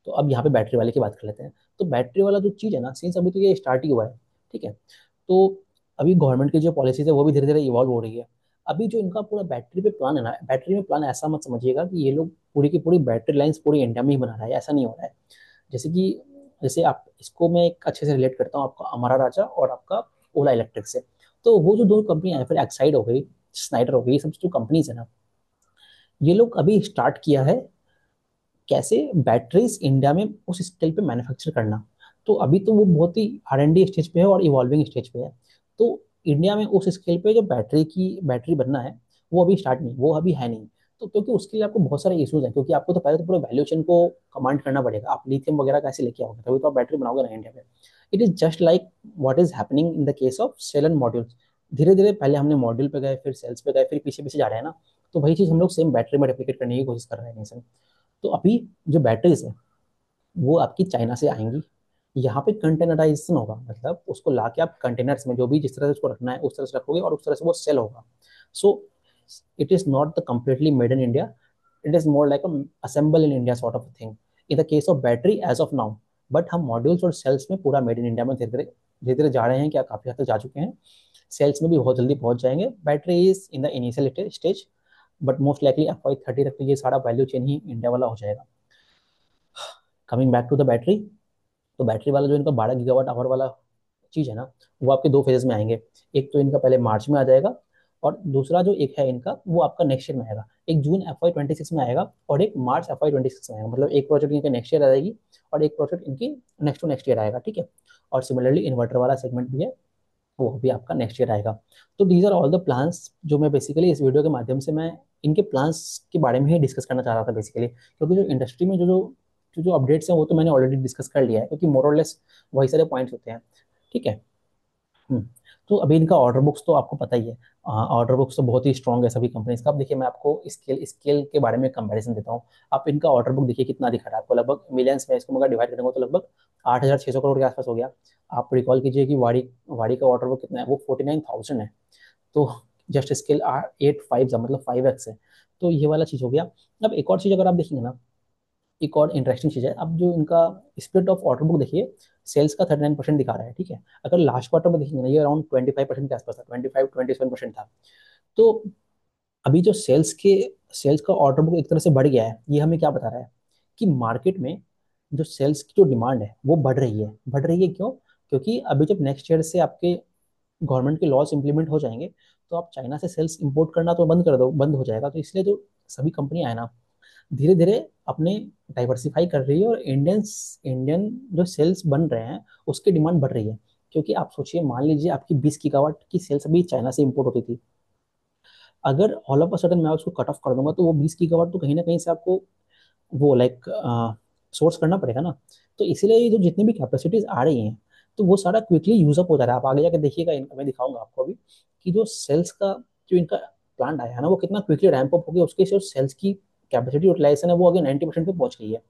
तो अब यहाँ पे बैटरी वाले की बात कर लेते हैं। तो बैटरी वाला जो चीज़ है ना, सिंस अभी तो ये स्टार्ट ही हुआ है। ठीक है। तो अभी गवर्नमेंट की जो पॉलिसीज है वो भी धीरे धीरे इवॉल्व हो रही है। अभी जो इनका पूरा बैटरी पे प्लान है ना, बैटरी में प्लान ऐसा मत समझिएगा कि ये लोग पूरी की पूरी बैटरी लाइंस पूरी इंडिया में ही बना रहा है, ऐसा नहीं हो रहा है। जैसे कि जैसे आप इसको मैं एक अच्छे से रिलेट करता हूँ आपका अमारा राजा और आपका ओला इलेक्ट्रिक से। तो वो जो दो कंपनियां हैं, फिर एक्साइड हो गई, स्नाइडर हो गई, ये सब जो कंपनीज है ना, ये लोग अभी स्टार्ट किया है कैसे बैटरीज इंडिया में उस स्केल पे मैन्युफैक्चर करना। तो अभी तो वो बहुत ही R&D स्टेज पे है और इवॉल्विंग स्टेज पे है। तो इंडिया में उस स्केल पे जो बैटरी बनना है, वो अभी स्टार्ट नहीं, वो अभी है नहीं। तो क्योंकि उसके लिए आपको बहुत सारे इश्यूज हैं, क्योंकि आपको तो पहले तो पूरे वैल्यू चेन को कमांड करना पड़ेगा। आप लिथियम वगैरह कैसे लेके आओगे, तभी तो आप बैटरी बनाओगे ना इंडिया में। It is just like what is happening in the case of cell and modules. धीरे धीरे पहले हमने मॉड्यूल पे गए, फिर सेल्स पे गए, फिर पीछे पीछे जा रहे हैं ना। तो वही चीज हम लोग सेम बैटरी में रेप्लिकेट करने की कोशिश कर रहे हैं। तो अभी जो बैटरीज है वो आपकी चाइना से आएंगी। यहाँ पे कंटेनराइजेशन होगा, मतलब उसको लाके आप कंटेनर्स में जो भी जिस तरह से उसको रखना है उस तरह से रखोगे, और उस तरह से वो सेल होगा। So it is not the completely made in India, it is more like assemble in India sort of thing in the case of battery as of now. But हम मॉड्यूल्स और सेल्स में पूरा made in India में धीरे धीरे जा रहे हैं, क्या काफी हद तक जा चुके हैं। सेल्स में भी बहुत जल्दी पहुंच जाएंगे। Battery is in the initial stage, but most likely FY 30 तक तो ये सारा वैल्यू चेन ही इंडिया वाला हो जाएगा। Coming back to the battery, तो बैटरी वाला जो इनका 12 गीगावाट आवर वाला चीज़ है ना, वो आपके दो फेजेस में आएंगे। एक तो इनका पहले मार्च में आ जाएगा, और दूसरा जो एक है इनका वो आपका नेक्स्ट ईयर में आएगा। एक जून FY 26 में आएगा, और एक मार्च FY 26 में आएगा। मतलब एक प्रोजेक्ट इनका नेक्स्ट ईयर आ जाएगी, और एक प्रोजेक्ट इनकी नेक्स्ट टू नेक्स्ट ईयर आएगा। ठीक है। और सिमिलरली इन्वर्टर वाला सेगमेंट भी है, वो भी आपका नेक्स्ट ईयर आएगा। तो these are all the plans जो मैं बेसिकली इस वीडियो के माध्यम से मैं इनके प्लान्स के बारे में ही डिस्कस करना चाह रहा था बेसिकली। क्योंकि जो इंडस्ट्री में जो अपडेट्स हैं वो तो मैंने ऑलरेडी डिस्कस कर लिया है, क्योंकि मोर और लेस वही सारे पॉइंट्स होते हैं। ठीक है। हम्म। तो अभी इनका ऑर्डर बुक्स तो आपको पता ही है। ऑर्डर बुक्स तो बहुत ही स्ट्रॉन्ग है सभी कंपनीज का। अब देखिए मैं आपको स्केल के बारे में कंपैरिजन देता हूँ। आप इनका ऑर्डर बुक देखिए कितना दिखा रहा है आपको, लगभग मिलियंस में इसको मगर डिवाइड करेंगे तो लगभग 8,600 करोड़ के आसपास हो गया। आप रिकॉल कीजिए कि वाड़ी वाड़ी का ऑर्डर बुक कितना है, वो 49,000 है। तो जस्ट स्केल 8 5 मतलब 5x है। तो ये वाला चीज़ हो गया। अब एक और चीज़ अगर आप देखेंगे ना, एक और इंटरेस्टिंग चीज़ है, अब जो इनका स्प्लिट ऑफ ऑर्डर बुक देखिए, सेल्स का 39% दिखा रहा है, ठीक है। अगर लास्ट क्वार्टर में देखेंगे ना, ये अराउंड 25% के आसपास था, 25-27% था। तो अभी जो सेल्स का ऑर्डर बुक एक तरह से बढ़ गया है, ये हमें क्या बता रहा है कि मार्केट में जो सेल्स की जो डिमांड है वो बढ़ रही है। बढ़ रही है क्यों? क्योंकि अभी जब नेक्स्ट ईयर से आपके गवर्नमेंट के लॉस इंप्लीमेंट हो जाएंगे, तो आप चाइना से सेल्स इंपोर्ट करना तो बंद कर दो, बंद हो जाएगा। तो इसलिए जो सभी कंपनियां है ना, धीरे धीरे अपने डाइवर्सिफाई कर रही है, और इंडियन जो सेल्स बन रहे हैं उसकी डिमांड बढ़ रही है। क्योंकि आप सोचिए, मान लीजिए आपकी 20 गीगावाट की सेल्स अभी चाइना से इंपोर्ट होती थी, अगर ऑल ऑफ अ सडन मैं उसको कट ऑफ कर दूंगा, तो वो 20 गीगावाट तो कहीं ना कहीं से आपको वो लाइक सोर्स करना पड़ेगा ना। तो इसीलिए ये जो जितनी भी कैपेसिटीज आ रही हैं, तो वो सारा क्विकली यूज अप हो जा रहा है। आप आगे जाके देखिएगा, मैं दिखाऊंगा आपको अभी कि जो सेल्स का जो इनका प्लांट आया है ना, वो कितना क्विकली रैंप अप हो गया। उसके जो सेल्स की कैपेसिटी यूटिलाइजेशन है वो अगेन 90% पे पहुंच गई है।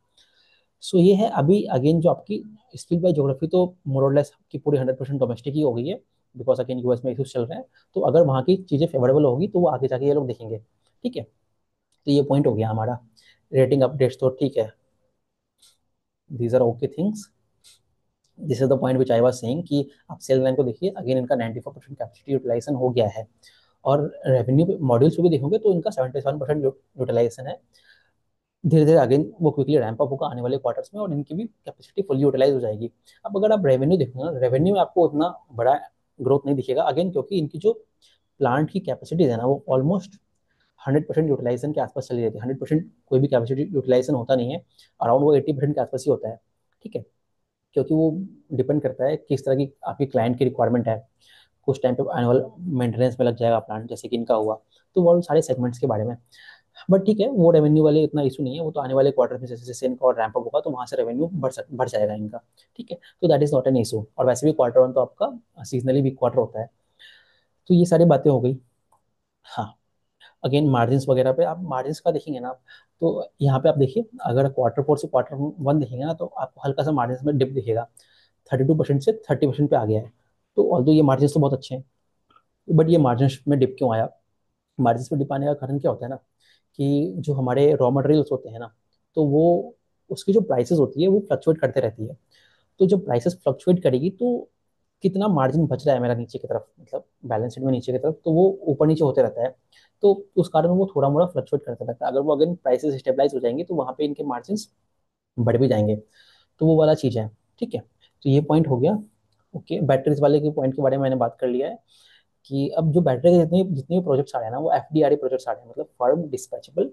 सो ये है अभी अगेन जो आपकी स्किल बाय ज्योग्राफी, तो मोरलेस की पूरी 100% डोमेस्टिक ही हो गई है, बिकॉज अगेन यूएस में इशूज चल रहे हैं। तो अगर वहाँ की चीज़ें फेवरेबल होगी तो वो आगे जाके ये लोग देखेंगे, ठीक है। तो ये पॉइंट हो गया हमारा। रेटिंग अपडेट्स तो ठीक है, these are okay things. This is the point which I was saying कि आप सेल लाइन को देखिए, अगेन इनका 94% कैपेसिटी यूटिलाइजेशन हो गया है। और रेवेन्यू मॉड्यूल्स को भी देखोगे तो इनका 77% यूटिलाइजेशन है। धीरे धीरे अगेन वो क्विकली रैंप अप होगा आने वाले क्वार्टर्स में, और इनकी भी कैपेसिटी फुल यूटिलाइज हो जाएगी। अब अगर आप रेवेन्यू देखोगे ना, रेवेन्यू में आपको उतना बड़ा ग्रोथ नहीं दिखेगा, अगेन क्योंकि इनकी जो प्लांट की कैपेसिटीज है ना, वो ऑलमोस्ट 100% यूटिलाइजेशन के आसपास चली जाती है। 100% कोई भी कैपेसिटी यूटिलाइजेशन होता नहीं है, अराउंड वो 80% के आसपास ही होता है, ठीक है। क्योंकि वो डिपेंड करता है किस तरह की आपकी क्लाइंट की रिक्वायरमेंट है। कुछ टाइम पे एनुअल मेंटेनेंस में लग जाएगा प्लांट, जैसे कि इनका हुआ। तो वो सारे सेगमेंट्स के बारे में, बट ठीक है, वो रेवेन्यू वाले इतना इशू नहीं है। वो तो आने वाले क्वार्टर में जैसे जैसे इनका और रैंप अप होगा, तो वहां से रेवेन्यू बढ़ जाएगा इनका, ठीक है। तो that is not an issue. और वैसे भी क्वार्टर वन तो आपका सीजनली वीक क्वार्टर होता है। तो ये सारी बातें हो गई। हाँ, अगेन मार्जिन्स वगैरह पे आप मार्जिन्स का देखेंगे ना आप, तो यहाँ पे आप देखिए, अगर क्वार्टर फोर से क्वार्टर वन देखेंगे ना, तो आपको हल्का सा मार्जिन्स में डिप दिखेगा। 32% से 30% पे आ गया है। तो ऑल्दो ये मार्जिन्स तो बहुत अच्छे हैं, बट ये मार्जिन्स में डिप क्यों आया? मार्जिन्स में डिप आने का कारण क्या होता है ना, कि जो हमारे रॉ मटेरियल्स होते हैं ना, तो वो उसकी जो प्राइसेस होती है वो फ्लक्चुएट करते रहती है। तो जब प्राइसेस फ्लक्चुएट करेगी, तो कितना मार्जिन बच रहा है मेरा नीचे की तरफ, मतलब बैलेंस शीट में नीचे की तरफ, तो वो ऊपर नीचे होते रहता है। तो उस कारण वो थोड़ा मोड़ा फ्लक्चुएट करता रहता है। अगर वो अगर प्राइसेस स्टेबलाइज हो जाएंगे, तो वहाँ पे इनके मार्जिन बढ़ भी जाएंगे। तो वो वाला चीज़ है, ठीक है। तो ये पॉइंट हो गया। ओके, बैटरीज वाले के पॉइंट के बारे में मैंने बात कर लिया है, कि अब जो बैटरी के जितने जितने भी प्रोजेक्ट्स आ रहे हैं ना, वो एफडीआरई प्रोजेक्ट्स आ रहे हैं, मतलब फर्म डिस्पैचेबल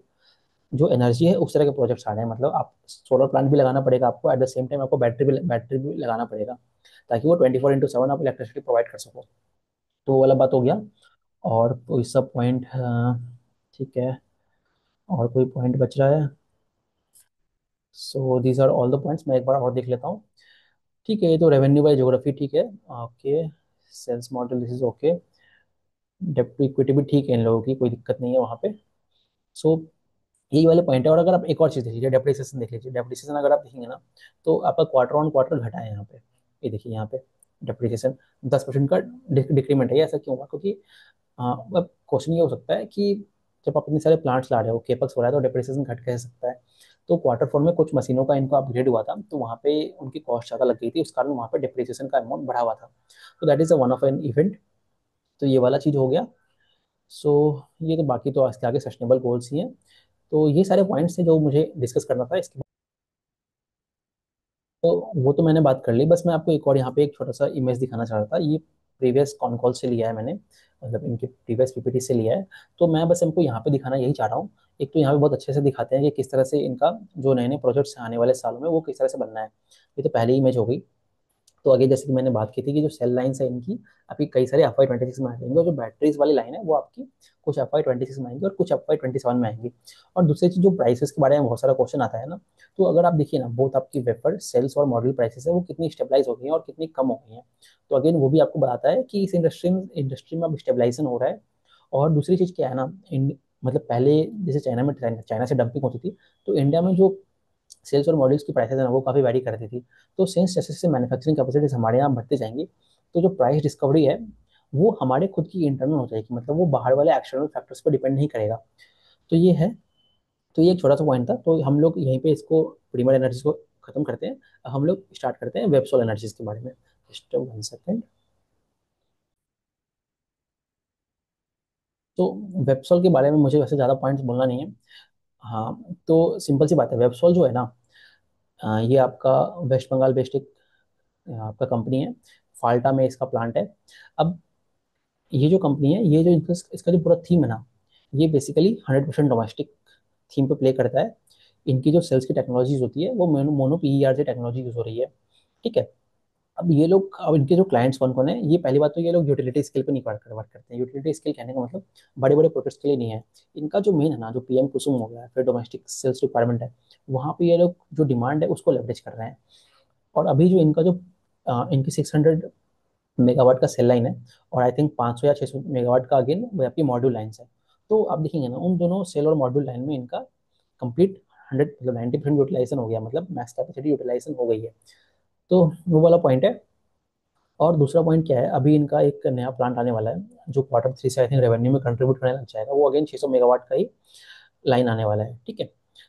जो एनर्जी है, उस तरह के प्रोजेक्ट्स आ रहे हैं। मतलब आप सोलर प्लांट भी लगाना पड़ेगा आपको, एट द सेम टाइम आपको बैटरी भी लगाना पड़ेगा, ताकि वो 24/7 आप इलेक्ट्रिसिटी प्रोवाइड कर सको। तो वो वाला बात हो गया। और कोई सब पॉइंट, ठीक है, और कोई पॉइंट बच रहा है? So these are all the points. मैं एक बार और देख लेता हूँ, ठीक है। ये तो रेवेन्यू बाय ज्योग्राफी ठीक है, okay. Sales model this is okay. डेब्ट टू इक्विटी भी ठीक है, इन लोगों की कोई दिक्कत नहीं है वहाँ पे। सो यही वाले पॉइंट है। और अगर आप एक और चीज़ देख लीजिए, डेप्रिसिएशन देख लीजिए। डेप्रिसिएशन अगर आप देखेंगे ना, तो आपका क्वार्टर ऑन क्वार्टर घटा है यहाँ पे। ये देखिए यहाँ पे डेप्रिसिएशन 10% का डिक्रीमेंट है। ये ऐसा क्यों हुआ? क्योंकि अब क्वेश्चन ये हो सकता है कि जब आप इतने सारे प्लांट्स ला रहे हो, केपक्स हो रहा है, तो डेप्रिसिएशन घट कैसे सकता है? तो क्वार्टर फोर में कुछ मशीनों का इनको अपग्रेड हुआ था, तो वहाँ पे उनकी कॉस्ट ज़्यादा लग गई थी, उस कारण वहाँ पे डेप्रिसिएशन का अमाउंट बढ़ा हुआ था। तो that is a one of an event. तो ये वाला चीज़ हो गया। सो ये तो बाकी तो इसके आगे सस्टेनेबल गोल्स ही हैं। तो ये सारे पॉइंट्स थे जो मुझे डिस्कस करना था इसके। तो वो तो मैंने बात कर ली। बस मैं आपको एक और यहाँ पे एक छोटा सा इमेज दिखाना चाह रहा था। ये प्रीवियस कॉन कॉल से लिया है मैंने, मतलब इनके प्रीवियस पीपीटी से लिया है। तो मैं बस इनको यहाँ पे दिखाना यही चाह रहा हूँ। एक तो यहाँ पे बहुत अच्छे से दिखाते हैं कि किस तरह से इनका जो नए नए प्रोजेक्ट्स आने वाले सालों में वो किस तरह से बनना है। ये तो पहली इमेज हो गई। तो आगे जैसे कि मैंने बात की थी कि जो सेल लाइन्स है इनकी आपकी कई सारे FY 26 में आएंगे, और जो बैटरीज वाली लाइन है वो आपकी कुछ FY 26 में आएंगी और कुछ FY 27 में आएंगी। और दूसरी चीज, जो प्राइसेस के बारे में बहुत सारा क्वेश्चन आता है ना, तो अगर आप देखिए ना, बोथ आपकी वेपर सेल्स और मॉडल प्राइसेस है वो कितनी स्टेबलाइज हो गई हैं और कितनी कम हो गई हैं। तो अगेन वो भी आपको बताता है कि इस इंडस्ट्री में अब स्टेबलाइजेशन हो रहा है। और दूसरी चीज क्या है ना, मतलब पहले जैसे चाइना से डंपिंग होती थी, तो इंडिया में जो सेल्स और मॉडल्स की प्राइसेस है ना, वो काफ़ी वैरी करती थी। तो सिंस जैसे जैसे मैन्युफैक्चरिंग कैपेसिटीज हमारे यहाँ बढ़ते जाएंगी, तो जो प्राइस डिस्कवरी है वो हमारे खुद की इंटरनल हो जाएगी, मतलब वो बाहर वाले एक्सटर्नल फैक्टर्स पर डिपेंड नहीं करेगा। तो ये है। तो ये एक छोटा सा पॉइंट था, तो हम लोग यहीं पे इसको प्रीमियर एनर्जी को खत्म करते हैं, हम लोग स्टार्ट करते हैं वेबसोल एनर्जीज के बारे में। Just 1 second. तो वेबसोल के बारे में मुझे वैसे ज़्यादा पॉइंट्स बोलना नहीं है। हाँ, तो सिंपल सी बात है, वेबसोल जो है ना, ये आपका वेस्ट बंगाल बेस्ड एक आपका कंपनी है। फाल्टा में इसका प्लांट है। अब ये जो कंपनी है, ये जो इसका जो पूरा थीम है ना, ये बेसिकली 100% डोमेस्टिक थीम पे प्ले करता है। इनकी जो सेल्स की टेक्नोलॉजीज होती है वो मोनो मोनो पीईआर से टेक्नोलॉजी यूज हो रही है। ठीक है। अब ये लोग, अब इनके जो क्लाइंट्स कौन कौन है, ये पहली बात तो ये लोग यूटिलिटी स्केल पे नहीं वर्क करते हैं। यूटिलिटी स्केल कहने का मतलब बड़े बड़े प्रोजेक्ट्स के लिए नहीं है। इनका जो मेन है ना, जो पीएम कुसुम हो गया, फिर डोमेस्टिक सेल्स रिक्वायरमेंट है, वहाँ पे ये लोग जो डिमांड है उसको लेवरेज कर रहे हैं। और अभी जो इनका जो इनकी 600 मेगावाट का सेल लाइन है, और आई थिंक 500 या 600 मेगावाट का अगेन वो आपकी मॉड्यूल लाइन है। तो आप देखेंगे ना, उन दोनों सेल और मॉड्यूल लाइन में इनका कंप्लीट 100 मतलब 90% यूटिलाइजेशन हो गया, मतलब मैक्स कैपेसिटी यूटिलाइजेशन हो गई है। तो वो वाला पॉइंट है। और दूसरा पॉइंट क्या है, अभी इनका एक नया प्लांट आने वाला है जो Q3 से आई थिंक रेवेन्यू में कंट्रीब्यूट करने लग जाएगा। वो अगेन 600 मेगावाट का ही लाइन आने वाला है। ठीक है।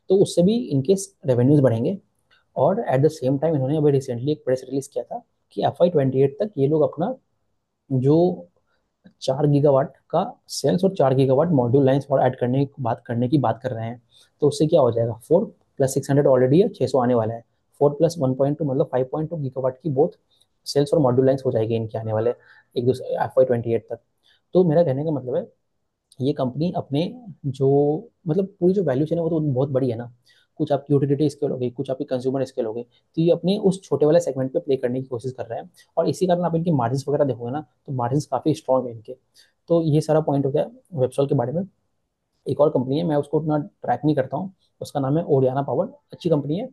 तो उससे भी इनके रेवेन्यूज बढ़ेंगे। और एट द सेम टाइम इन्होंने अभी रिसेंटली एक प्रेस रिलीज किया था कि FY 28 तक ये लोग अपना जो 4 गीगावाट का सेल्स और 4 गीगावाट मॉड्यूल लाइन्स और ऐड करने की बात कर रहे हैं। तो उससे क्या हो जाएगा, 4 + 600 ऑलरेडी है, 600 आने वाला है। 4 + 1.2 मतलब 5.2 गीगावाट की बोथ सेल्स और मॉड्यूल लाइन्स हो जाएगी इनके आने वाले एक दूसरे FY 28 तक। तो मेरा कहने का मतलब है, ये कंपनी अपने जो मतलब पूरी जो वैल्यू चेन है वो तो बहुत बड़ी है ना। कुछ आपकी यूटिलिटी स्केल हो गई, कुछ आपकी कंज्यूमर स्केल हो गई, तो ये अपने उस छोटे वाले सेगमेंट पे प्ले करने की कोशिश कर रहे हैं। और इसी कारण आप इनके मार्जिन वगैरह देखोगे ना, तो मार्जिन काफी स्ट्रॉन्ग है इनके। तो ये सारा पॉइंट हो गया वेबसॉल के बारे में। एक और कंपनी है, मैं उसको उतना ट्रैक नहीं करता हूँ, उसका नाम है ओडियाना पावर। अच्छी कंपनी है,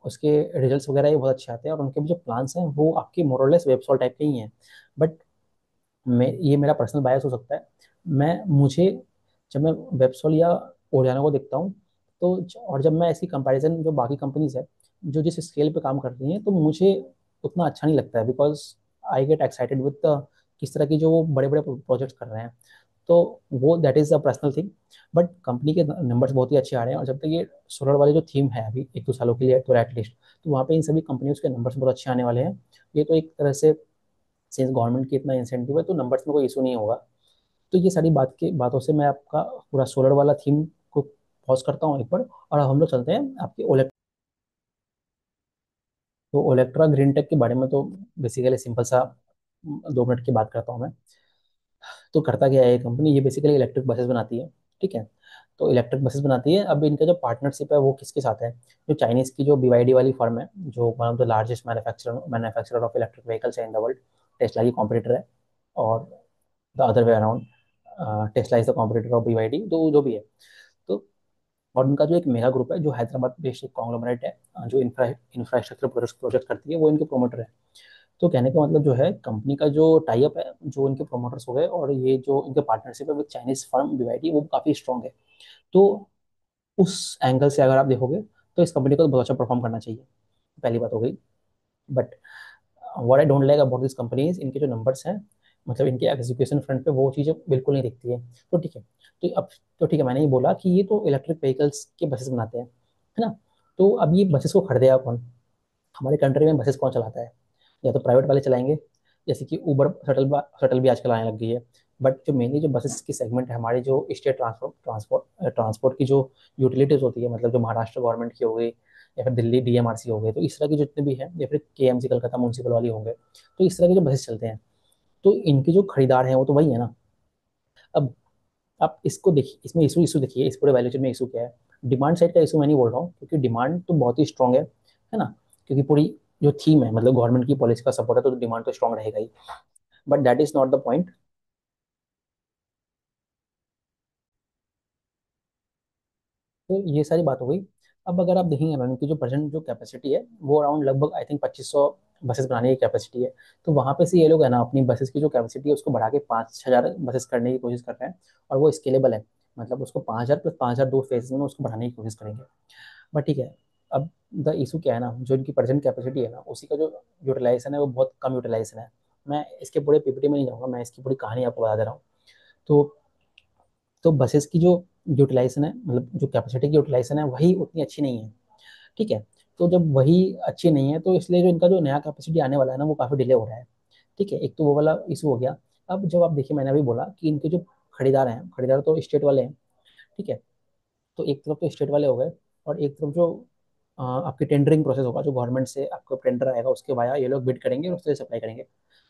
उसके रिजल्ट्स वगैरह ये बहुत अच्छे आते हैं, और उनके भी जो प्लान्स हैं वो आपके मोरलेस वेबसॉल टाइप के ही हैं। बट मैं, ये मेरा पर्सनल बायस हो सकता है, मैं मुझे जब मैं वेबसोल या ओरियाना को देखता हूँ, तो और जब मैं इसकी कंपैरिजन जो बाकी कंपनीज है जो जिस स्केल पे काम करती हैं, तो मुझे उतना अच्छा नहीं लगता है। Because I get excited with किस तरह की जो वो बड़े बड़े प्रोजेक्ट्स कर रहे हैं। तो वो that is a personal thing. But company के नंबर्स बहुत ही अच्छे आ रहे हैं, और जब तक ये सोलर वाले जो थीम है अभी 1-2 सालों के लिए तो एटलीस्ट, तो वहाँ पे इन सभी कंपनियों के नंबर्स बहुत अच्छे आने वाले हैं। ये तो एक तरह से, सिंस गवर्नमेंट की इतना इंसेंटिव है, तो नंबर्स में कोई इशू नहीं होगा। तो ये सारी बातों से मैं आपका पूरा सोलर वाला थीम को पॉज करता हूँ एक बार, और अब हम लोग चलते हैं आपके तो ओलेक्ट्रा ग्रीन टेक के बारे में। तो बेसिकली सिंपल सा 2 मिनट की बात करता हूँ मैं। तो करता क्या है ये कंपनी, ये बेसिकली इलेक्ट्रिक बसेस बनाती है। ठीक है। तो इलेक्ट्रिक बसेस बनाती है। अब इनका जो पार्टनरशिप है वो किसके साथ है, जो चाइनीज की जो BYD वाली फर्म है, जो one of the largest manufacturer of electric vehicles है इन द वर्ल्ड, टेस्ला की कॉम्पिटिटर है। और the other way around, Tesla is the competitor of BYD, तो जो भी है। तो और उनका जो एक मेगा ग्रुप है जो हैदराबाद बेस्ड एक कॉन्ग्लोमरेट है, जो इंफ्रास्ट्रक्चर प्रोजेक्ट करती है, वो इनके प्रोमोटर है। तो कहने का मतलब जो है, कंपनी का जो टाई अप है, जो इनके प्रोमोटर्स हो गए और ये जो इनके पार्टनरशिप है विद चाइनीज फर्म BYD, वो काफी स्ट्रॉन्ग है। तो उस एंगल से अगर आप देखोगे, तो इस कंपनी को तो बहुत अच्छा परफॉर्म करना चाहिए, पहली बात हो गई। But what I don't like about this companies, इनके जो नंबर्स हैं, मतलब इनके एग्जीक्यूशन फ्रंट पे वो चीज़ें बिल्कुल नहीं दिखती है। तो ठीक है। तो अब, तो ठीक है, मैंने ये बोला कि ये तो इलेक्ट्रिक व्हीकल्स के बसेस बनाते हैं, है ना। तो अब ये बसेस को खरीदेगा कौन, हमारे कंट्री में बसेस कौन चलाता है, या तो प्राइवेट वाले चलाएंगे, जैसे कि उबर शटल भी आजकल आने लग गई है। बट जो मेनली जो बसेस की सेगमेंट है, हमारी जो स्टेट ट्रांसपोर्ट की जो यूटिलिटीज होती है, मतलब जो महाराष्ट्र गवर्नमेंट की हो गई, या फिर दिल्ली DMRC हो गए, तो इस तरह के जितने भी हैं, या फिर KMC कलकत्ता म्यूनसिपल वाली होंगे, तो इस तरह के जो बसेस चलते हैं, तो इनके जो खरीदार हैं वो तो वही है ना। अब आप इसको देखिए, इसमें इशू इशू देखिए, इस पूरे वैल्यू चेन में इशू क्या है। डिमांड साइड का इशू मैं नहीं बोल रहा हूँ, क्योंकि डिमांड तो बहुत ही स्ट्रांग है ना। क्योंकि पूरी जो थीम है, मतलब गवर्नमेंट की पॉलिसी का सपोर्ट है, तो डिमांड तो स्ट्रांग रहेगा ही। But that is not the point. तो ये सारी बात हो गई। अब अगर आप देखेंगे ना, उनकी जो प्रेजेंट जो कैपेसिटी है, वो अराउंड लगभग आई थिंक 2500 बसेस बनाने की कैपेसिटी है। तो वहाँ पे से ये लोग है ना, अपनी बसेस की जो कैपेसिटी है उसको बढ़ा के 5000 बसेस करने की कोशिश कर रहे हैं। और वो स्केलेबल है, मतलब उसको 5000 + 5000 दो फेज में उसको बढ़ाने की कोशिश करेंगे। बट ठीक है। अब द इशू क्या है ना, जो इनकी प्रेजेंट कैपेसिटी है ना, उसी का जो यूटिलाइजेशन है वो बहुत कम यूटिलाइजेशन है। मैं इसके पूरे PPT में नहीं जाऊँगा, मैं इसकी पूरी कहानी आपको बता दे रहा हूँ। तो बसेस की जो यूटिलाइजेशन है, मतलब जो कैपेसिटी की यूटिलाइजेशन है, वही उतनी अच्छी नहीं है। ठीक है। तो जब वही अच्छी नहीं है, तो इसलिए जो इनका जो नया कैपेसिटी आने वाला है ना, वो काफ़ी डिले हो रहा है। ठीक है, एक तो वो वाला इशू हो गया। अब जब आप देखिए, मैंने अभी बोला कि इनके जो खरीदार हैं, खरीदार तो स्टेट वाले हैं। ठीक है, तो एक तरफ तो स्टेट वाले हो गए, और एक तरफ जो आपकी टेंडरिंग प्रोसेस होगा, जो गवर्नमेंट से आपको टेंडर आएगा उसके वाया ये लोग बिड करेंगे और उससे सप्लाई करेंगे।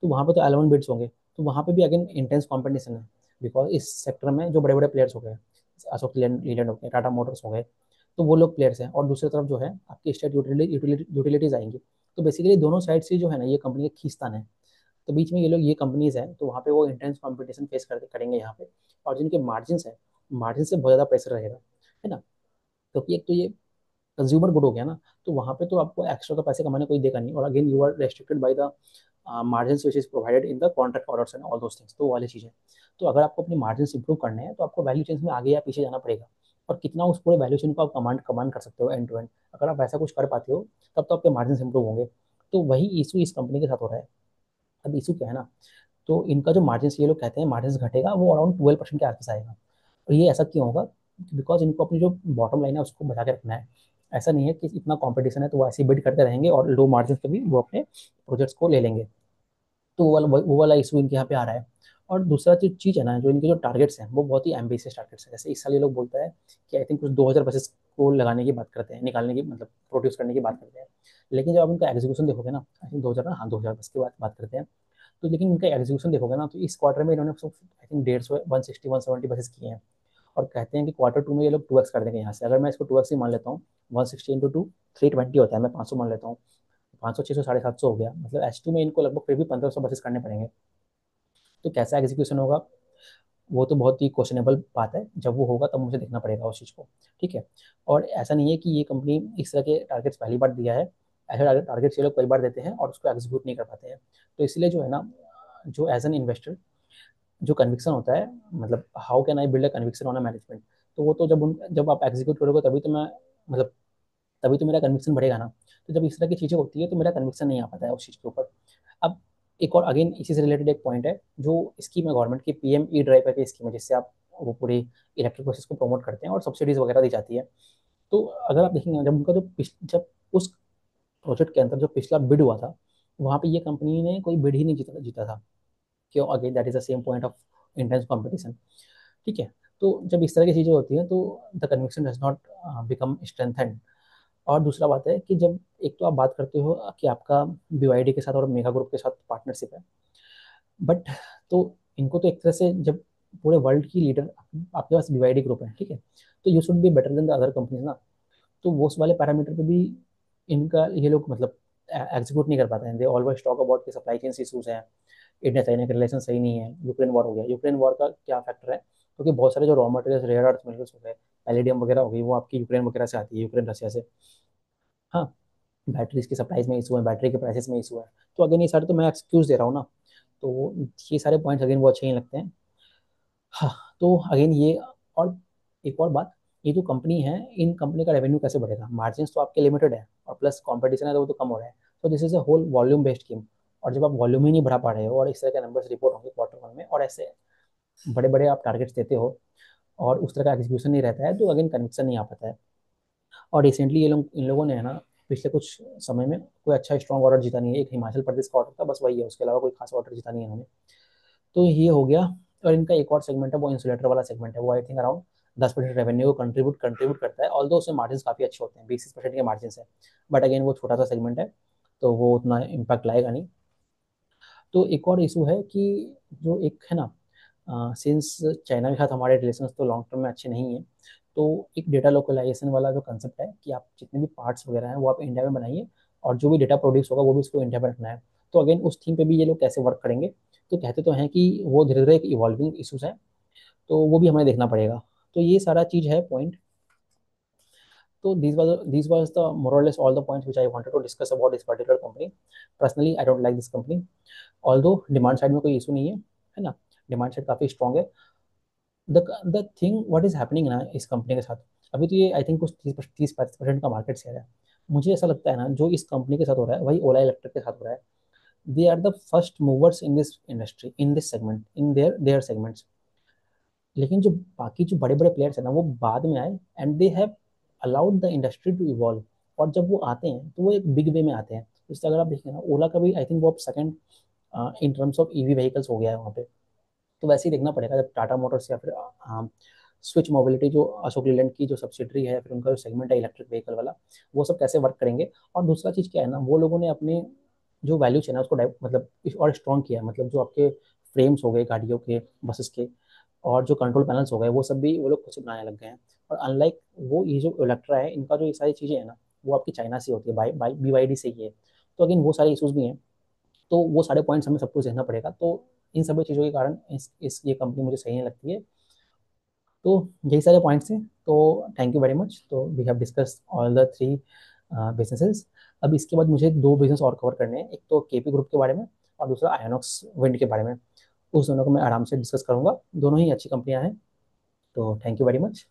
तो वहाँ पे तो एलेवन बिड्स होंगे, तो वहाँ पे भी अगेन इंटेंस कॉम्पिटिशन है। बिकॉज इस सेक्टर में जो बड़े बड़े प्लेयर्स हो गए, अशोक लीलैंड हो गए, टाटा मोटर्स हो गए, तो वो लोग प्लेयर्स हैं। और दूसरी तरफ जो है आपकी स्टेट यूटिलिटीज आएंगी। तो बेसिकली दोनों साइड से जो है ना, ये कंपनी के खींचतान है। तो बीच में ये लोग, ये कंपनीज हैं, तो वहाँ पे वो इंटेंस कॉम्पिटिशन फेस करेंगे यहाँ पे। और जिनके मार्जिन है, मार्जिन से बहुत ज़्यादा प्रेशर रहेगा, है ना। क्योंकि एक तो ये कंज्यूमर गुड हो गया ना, तो वहाँ पे तो आपको एक्स्ट्रा तो पैसे कमाने कोई देगा नहीं। और again you are restricted by the margin which is provided in the contract orders and all those things, तो वो वाली चीज़ है। तो अगर आपको अपनी मार्जिन इंप्रूव करने हैं, तो आपको वैल्यू चेन में आगे या पीछे जाना पड़ेगा। और कितना उस पूरे वैल्यू चेन को आप कमांड कर सकते हो एंड टू एंड, अगर आप ऐसा कुछ कर पाते हो, तब तो आपके मार्जिन इंप्रूव होंगे। तो वही इशू इस कंपनी के साथ हो रहा है। अब इशू क्या है ना, तो इनका जो मार्जिन, ये लोग कहते हैं मार्जिन घटेगा, वो अराउंड 12% के आसपास आएगा। और ये ऐसा क्यों होगा? बिकॉज इनको अपनी जो बॉटम लाइन है उसको बचा के रखना है। ऐसा नहीं है कि इतना कंपटीशन है तो वो ऐसे बिड करते रहेंगे और लो मार्जिन पे भी वो अपने प्रोजेक्ट्स को ले लेंगे। तो वो वाला इशू इनके यहाँ पे आ रहा है। और दूसरा जो चीज़ है ना, जो इनके जो टारगेट्स हैं वो बहुत ही एम्बिशियस टारगेट्स है। जैसे इस साल ये लोग बोलता है कि आई थिंक कुछ 2000 बसेस को लगाने की बात करते हैं, निकालने की, मतलब प्रोड्यूस करने की बात करते हैं। लेकिन जब आप इनका एग्जीक्यूशन देखोगे ना, आई थिंक 2000 ना, हाँ 2000 बस की बात करते हैं। तो लेकिन इनका एग्जीक्यूशन देखोगे ना, तो इस क्वार्टर में इन्होंने आई थिंक 150, 160, 170 बसेस किए हैं। और कहते हैं कि क्वार्टर टू में ये लोग 2x कर देंगे यहाँ से। अगर मैं इसको 2x ही मान लेता हूँ, 160 इंटू टू 320 होता है, मैं 500 मान लेता हूँ। 500, 600, 750 हो गया, मतलब H2 में इनको लगभग फिर भी 1500 बसेस करने पड़ेंगे। तो कैसा एग्जीक्यूशन होगा, वो तो बहुत ही क्वेश्चनेबल बात है। जब वो होगा तब मुझे देखना पड़ेगा उस चीज़ को। ठीक है। और ऐसा नहीं है कि ये कंपनी इस तरह के टारगेट्स पहली बार दिया है। ऐसे टारगेट्स ये लोग कई बार देते हैं और उसको एग्जीक्यूट नहीं कर पाते हैं। तो इसलिए जो है ना, जो एज एन इन्वेस्टर जो कन्विक्शन होता है, मतलब how can I build a conviction on a management, तो वो तो जब आप एग्जीक्यूट करोगे तभी तो मैं, मतलब तभी तो मेरा कन्विक्शन बढ़ेगा ना। तो जब इस तरह की चीज़ें होती है तो मेरा कन्विक्शन नहीं आ पाता है उस चीज़ के ऊपर। अब एक और अगेन इसी से रिलेटेड एक पॉइंट है, जो स्कीम है गवर्नमेंट की, पीएम ई ड्राइव करके स्कीम है, जिससे आप वो पूरी इलेक्ट्रिक बसेस को प्रमोट करते हैं और सब्सिडीज वगैरह दी जाती है। तो अगर आप देखेंगे, जब उनका जब उस प्रोजेक्ट के अंदर जो पिछला बिड हुआ था, वहाँ पे ये कंपनी ने कोई बिड ही नहीं जीता था। क्यों? Again that is the same point of intense competition. ठीक है। तो जब इस तरह की चीज़ें होती हैं, तो the conviction does not become strengthened. और दूसरा बात है कि जब एक तो आप बात करते हो कि आपका बीवाईडी के साथ और मेगा ग्रुप के साथ पार्टनरशिप है, बट तो इनको तो एक तरह से, जब पूरे वर्ल्ड की लीडर आपके पास बीवाईडी ग्रुप है, ठीक है, तो you should be better than the other companies ना। तो वो उस वाले पैरामीटर पे भी इनका ये लोग मतलब एग्जीक्यूट नहीं कर पाते हैं। दे ऑलवेज टॉक अबाउट कि सप्लाई चेन इशूज हैं, इंडिया चाइना के रिलेशन सही नहीं है, यूक्रेन वॉर हो गया। यूक्रेन वॉर का क्या फैक्टर है, क्योंकि बहुत सारे जो raw materials, rare earth minerals हो गए, पैलेडियम वगैरह हो गई, वो आपकी यूक्रेन वगैरह से आती है, यूक्रेन रशिया से। हाँ, बैटरीज की सप्लाईज में इशू है, बैटरी के प्राइसेस में इशू है। तो अगेन ये सारे तो मैं एक्सक्यूज दे रहा हूँ ना। तो ये सारे पॉइंट्स अगेन वो अच्छे नहीं लगते हैं। हाँ। तो अगेन ये, और एक और बात, ये जो कंपनी है, इन कंपनी का रेवेन्यू कैसे बढ़ेगा? मार्जिन तो आपके लिमिटेड है, और प्लस कंपटीशन है तो वो तो कम हो रहा है। तो this is a whole volume based game. और जब आप वॉल्यूम ही नहीं बढ़ा पा रहे हो, और इस तरह के नंबर्स रिपोर्ट होंगे क्वार्टर वन में, और ऐसे बड़े बड़े आप टारगेट्स देते हो, और उस तरह का एग्जीक्यूशन नहीं रहता है, तो अगेन कन्विक्शन नहीं आ पाता है। और रिसेंटली ये लोग, इन लोगों ने है ना, पिछले कुछ समय में कोई अच्छा स्ट्रॉन्ग ऑर्डर जीता नहीं है। एक हिमाचल प्रदेश का ऑर्डर था, बस वही है, उसके अलावा कोई खास ऑर्डर जीता नहीं है इन्होंने। तो ये हो गया। और इनका एक और सेगमेंट है, वो इंसुलेटर वाला सेगमेंट है। वो आई थिंक अराउंड 10% रेवेन्यू को कंट्रीब्यूट करता है, ऑल्दो उसमें मार्जिन काफ़ी अच्छे होते हैं, 20% के मार्जिन है। बट अगेन वो छोटा सा सेगमेंट है, तो वो उतना इम्पैक्ट लाएगा नहीं। तो एक और इशू है कि जो एक है ना, सिंस चाइना के साथ हमारे रिलेशंस तो लॉन्ग टर्म में अच्छे नहीं हैं, तो एक डेटा लोकलाइजेशन वाला जो कंसेप्ट है कि आप जितने भी पार्ट्स वगैरह हैं वो आप इंडिया में बनाइए, और जो भी डेटा प्रोड्यूस होगा वो भी उसको इंडिया में रखना है। तो अगेन उस थीम पे भी ये लोग कैसे वर्क करेंगे? तो कहते तो हैं कि वो धीरे धीरे एक इवॉल्विंग इशूज है, तो वो भी हमें देखना पड़ेगा। तो ये सारा चीज़ है पॉइंट। तो these was the more or less all the points which I wanted to discuss about this particular company. Personally, I don't like this company. Although demand side में कोई इशू नहीं है ना, डिमांड साइड काफ़ी strong है। The thing what is happening ना इस company के साथ, अभी तो ये आई थिंक कुछ 30-35% का मार्केट शेयर है। मुझे ऐसा लगता है ना, जो इस कंपनी के साथ हो रहा है वही ओला इलेक्ट्रिक के साथ हो रहा है। They are the first movers in this industry, in this segment, in their segments. लेकिन जो बाकी जो बड़े बड़े प्लेयर्स हैं ना, वो बाद में आए, and they have allowed the industry to evolve. और जब वो आते हैं तो वो एक बिग वे में आते हैं। जैसे अगर आप देखें ना, ओला का भी आई थिंक वो अब second in terms of EV vehicles हो गया है वहाँ पे। तो वैसे ही देखना पड़ेगा जब टाटा मोटर्स या फिर स्विच मोबिलिटी जो अशोक लीलैंड की जो सब्सिडरी है, फिर उनका जो सेगमेंट है इलेक्ट्रिक व्हीकल वाला, वो सब कैसे वर्क करेंगे। और दूसरा चीज़ क्या है ना, वो लोगों ने अपने जो वैल्यू चेन है उसको मतलब और स्ट्रॉन्ग किया है। मतलब जो आपके फ्रेम्स हो गए गाड़ियों के, बसेस के, और जो कंट्रोल पैनल्स हो गए, वो सब भी वो लोग खुद से बनाने लग गए हैं। और अनलाइक वो ये जो इलेक्ट्रा है, इनका जो ये सारी चीज़ें हैं ना, वो आपकी चाइना से होती है, बाई बाई BYD से ही है। तो अगेन वो सारे इशूज़ भी हैं। तो वो सारे पॉइंट्स हमें सब कुछ देखना पड़ेगा। तो इन सभी चीज़ों के कारण इस ये कंपनी मुझे सही नहीं लगती है। तो यही सारे पॉइंट्स हैं। तो थैंक यू वेरी मच। तो we have discuss all the three businesses. अब इसके बाद मुझे दो बिजनेस और कवर करने हैं, एक तो केपी ग्रुप के बारे में और दूसरा आयनॉक्स विंड के बारे में। उस दोनों को मैं आराम से डिस्कस करूंगा, दोनों ही अच्छी कंपनियां हैं। तो थैंक यू वेरी मच।